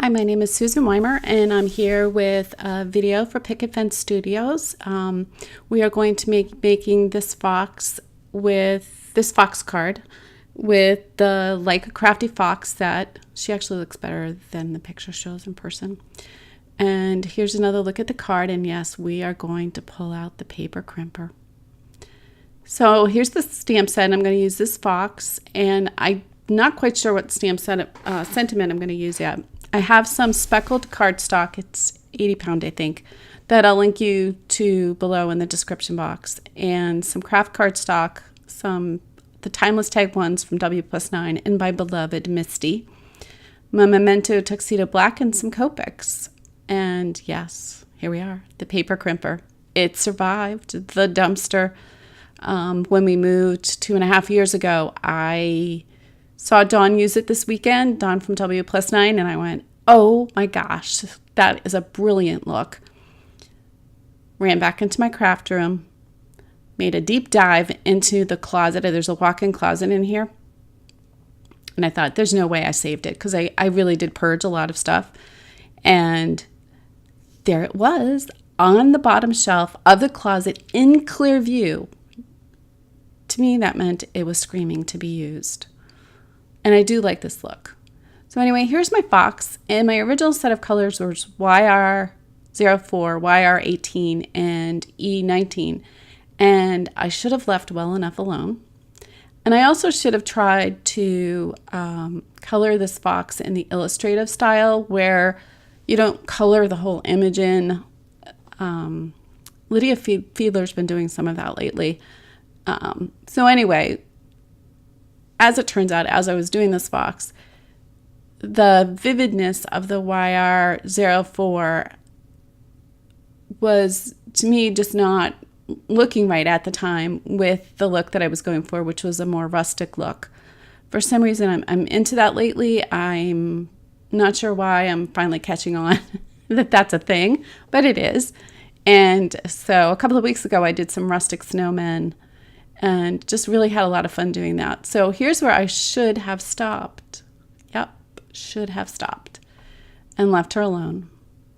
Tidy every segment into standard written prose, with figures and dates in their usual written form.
Hi, my name is Susan Wymer, and I'm here with a video for Picket Fence Studios. We are going to making this fox with this fox card with the Like a Crafty Fox that she actually looks better than the picture shows in person. And here's another look at the card, and yes, we are going to pull out the paper crimper. So here's the stamp set. I'm going to use this fox, and I'm not quite sure what stamp sentiment I'm going to use yet. I have some speckled cardstock, it's 80 pound I think, that I'll link you to below in the description box, and some craft cardstock, the Timeless Tag ones from W+9 and my beloved Misty, my Memento Tuxedo Black, and some Copics. And yes, here we are, the paper crimper. It survived the dumpster. When we moved 2.5 years ago, I saw Dawn use it this weekend, Dawn from W+9, and I went, oh my gosh, that is a brilliant look. Ran back into my craft room, made a deep dive into the closet. There's a walk-in closet in here. And I thought, there's no way I saved it, because I really did purge a lot of stuff. And there it was on the bottom shelf of the closet in clear view. To me, that meant it was screaming to be used. And I do like this look. So anyway, here's my fox. And my original set of colors was YR04, YR18, and E19. And I should have left well enough alone. And I also should have tried to color this fox in the illustrative style, where you don't color the whole image in. Lydia Fiedler's been doing some of that lately. So anyway, as it turns out, as I was doing this fox, the vividness of the YR04 was, to me, just not looking right at the time with the look that I was going for, which was a more rustic look. For some reason, I'm into that lately. I'm not sure why. I'm finally catching on that that's a thing, but it is. And so a couple of weeks ago, I did some rustic snowmen and just really had a lot of fun doing that. So here's where I should have stopped. Yep, should have stopped and left her alone.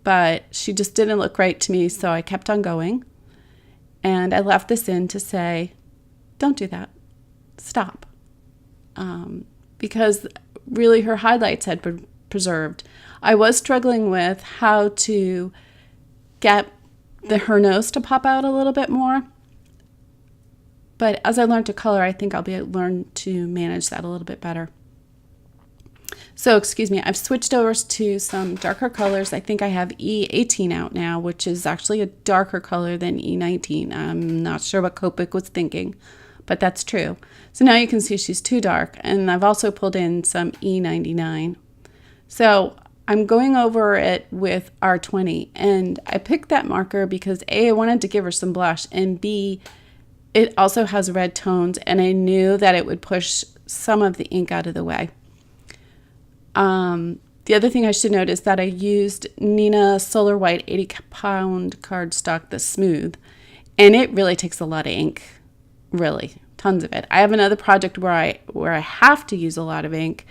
But she just didn't look right to me, so I kept on going. And I left this in to say, don't do that. Stop. Because really her highlights had been preserved. I was struggling with how to get her nose to pop out a little bit more. But as I learned to color, I think I'll learn to manage that a little bit better. So, excuse me, I've switched over to some darker colors. I think I have E18 out now, which is actually a darker color than E19. I'm not sure what Copic was thinking, but that's true. So now you can see she's too dark. And I've also pulled in some E99. So I'm going over it with R20. And I picked that marker because A, I wanted to give her some blush, and B, it also has red tones, and I knew that it would push some of the ink out of the way. The other thing I should note is that I used Nina Solar White 80 pound cardstock, the smooth, and it really takes a lot of ink, really, tons of it. I have another project where I have to use a lot of ink,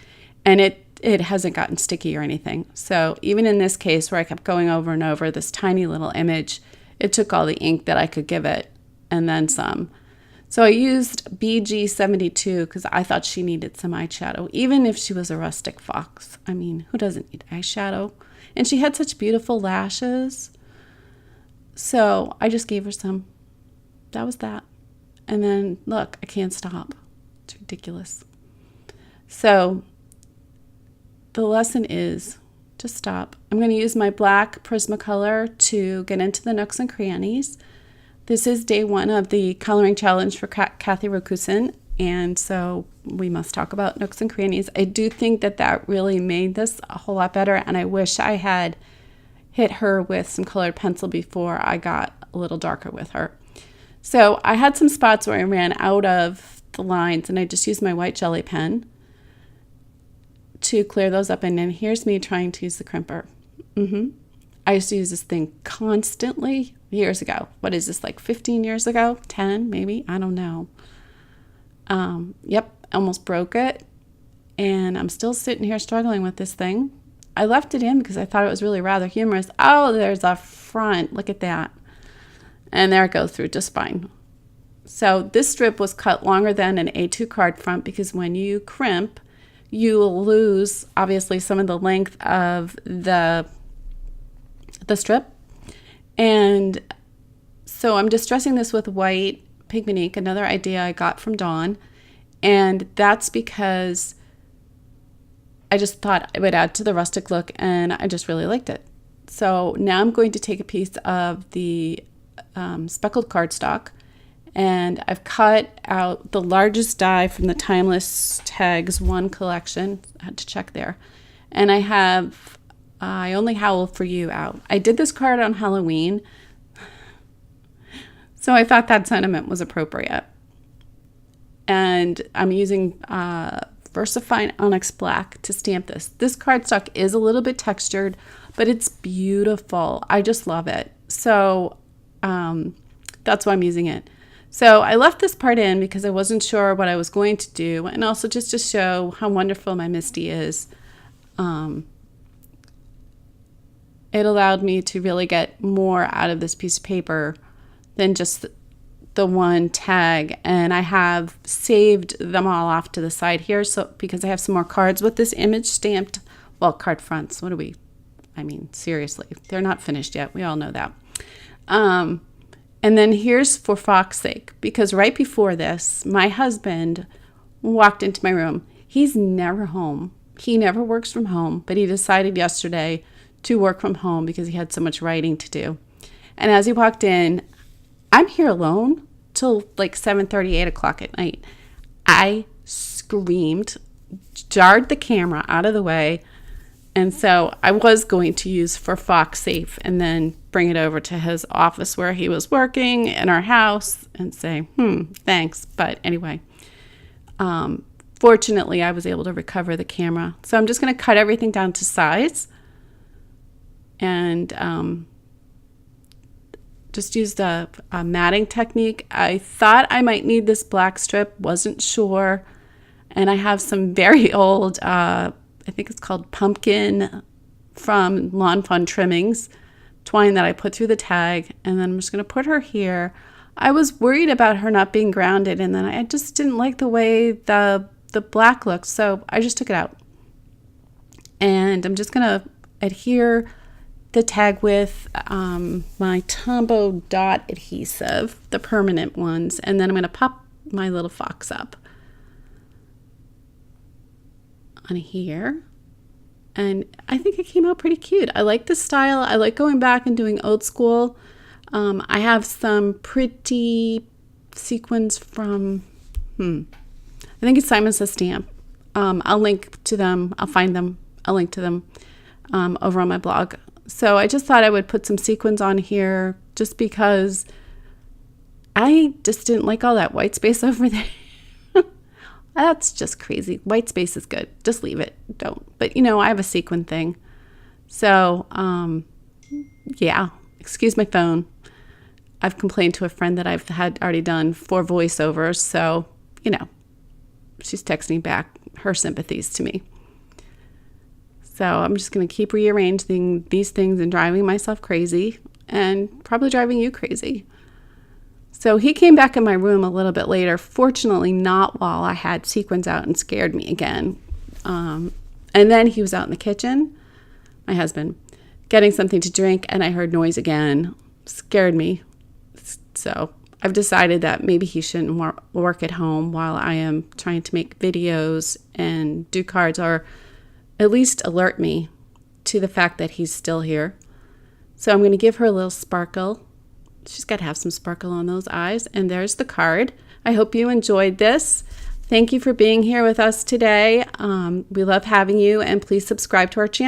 and it hasn't gotten sticky or anything. So even in this case where I kept going over and over this tiny little image, it took all the ink that I could give it and then some. So I used BG72 because I thought she needed some eyeshadow, even if she was a rustic fox. I mean, who doesn't need eyeshadow? And she had such beautiful lashes. So I just gave her some. That was that. And then, look, I can't stop. It's ridiculous. So the lesson is just stop. I'm going to use my black Prismacolor to get into the nooks and crannies. This is day 1 of the coloring challenge for Kathy Rokusin, and so we must talk about nooks and crannies. I do think that really made this a whole lot better, and I wish I had hit her with some colored pencil before I got a little darker with her. So I had some spots where I ran out of the lines, and I just used my white jelly pen to clear those up, and then here's me trying to use the crimper. I used to use this thing constantly years ago. What is this, like 15 years ago? 10 maybe? I don't know. Yep, almost broke it. And I'm still sitting here struggling with this thing. I left it in because I thought it was really rather humorous. Oh, there's a front. Look at that. And there it goes through just fine. So this strip was cut longer than an A2 card front because when you crimp, you will lose obviously some of the length of the strip. And so I'm distressing this with white pigment ink, another idea I got from Dawn. And that's because I just thought it would add to the rustic look, and I just really liked it. So now I'm going to take a piece of the speckled cardstock, and I've cut out the largest die from the Timeless Tags 1 collection. I had to check there. And I have I Only Howl for You out. I did this card on Halloween, so I thought that sentiment was appropriate. And I'm using VersaFine Onyx Black to stamp this. This cardstock is a little bit textured, but it's beautiful. I just love it. So that's why I'm using it. So I left this part in because I wasn't sure what I was going to do, and also just to show how wonderful my Misty is. It allowed me to really get more out of this piece of paper than just the one tag, and I have saved them all off to the side here, so because I have some more cards with this image stamped. Well, card fronts. I mean, seriously, they're not finished yet. We all know that. And then here's for Fox's sake, because right before this, my husband walked into my room. He's never home. He never works from home, but he decided yesterday to work from home because he had so much writing to do. And as he walked in, I'm here alone till like 7:30, 8 o'clock at night. I screamed, jarred the camera out of the way, and so I was going to use for Fox Safe and then bring it over to his office where he was working in our house and say, thanks. But anyway, fortunately, I was able to recover the camera. So I'm just going to cut everything down to size and just used a matting technique. I thought I might need this black strip, wasn't sure. And I have some very old, I think it's called Pumpkin from Lawn Fun Trimmings, twine that I put through the tag. And then I'm just going to put her here. I was worried about her not being grounded, and then I just didn't like the way the black looked, so I just took it out. And I'm just going to adhere the tag with my Tombow dot adhesive, the permanent ones, and then I'm going to pop my little fox up on here. And I think it came out pretty cute. I like the style. I like going back and doing old school. I have some pretty sequins from, I think it's Simon Says Stamp. I'll link to them. I'll find them. I'll link to them over on my blog. So I just thought I would put some sequins on here just because I just didn't like all that white space over there. That's just crazy. White space is good. Just leave it. Don't. But, I have a sequin thing. So, yeah. Excuse my phone. I've complained to a friend that I've had already done 4 voiceovers. So, she's texting back her sympathies to me. So I'm just going to keep rearranging these things and driving myself crazy and probably driving you crazy. So he came back in my room a little bit later, fortunately not while I had sequins out, and scared me again. And then he was out in the kitchen, my husband, getting something to drink, and I heard noise again. Scared me. So I've decided that maybe he shouldn't work at home while I am trying to make videos and do cards, or at least alert me to the fact that he's still here. So I'm going to give her a little sparkle. She's got to have some sparkle on those eyes. And there's the card. I hope you enjoyed this. Thank you for being here with us today. We love having you, and please subscribe to our channel.